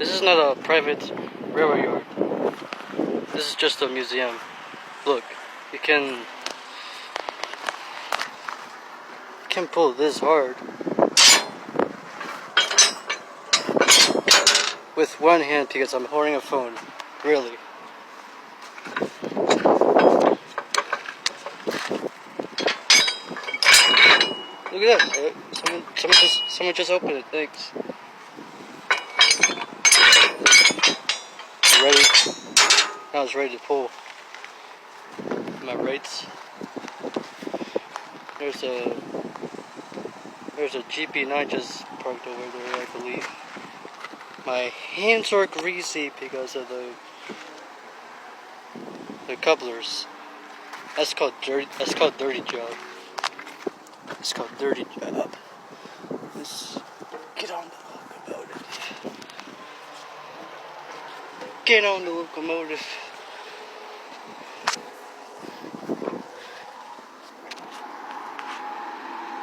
This is not a private railway yard. This is just a museum. Look, you can pull this hard with one hand because I'm holding a phone. Really. Look at that. Someone just opened it. Thanks. Ready? Now it's ready to pull. Am I right? There's a GP9 just parked over there, I believe. My hands are greasy because of the couplers. That's called dirty job. It's called dirty job. Let's get on the locomotive. Get on the locomotive.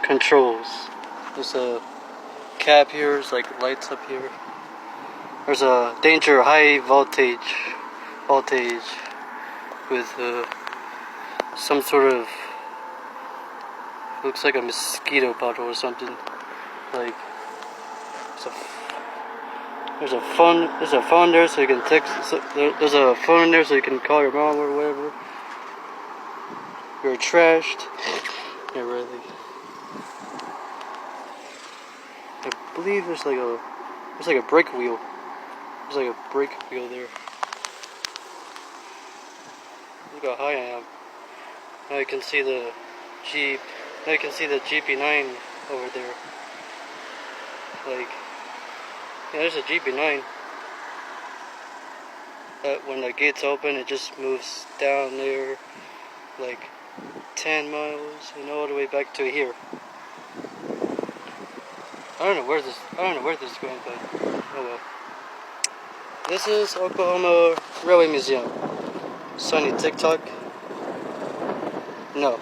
Controls. There's a cab here, there's like lights up here. There's a danger high voltage with some sort of, looks like a mosquito bottle or something. Like there's a phone there so you can text. There's a phone in there so you can call your mom or whatever. You're trashed. Yeah, really. I believe there's like a brake wheel. There's like a brake wheel there. Look how high I am. Now you can see the Jeep. Now you can see the GP9 over there. Like, yeah, there's a GP9. When the gates open, it just moves down there, like 10 miles, and all the way back to here. I don't know where this is going, but oh well. This is Oklahoma Railway Museum. Sunny TikTok? No.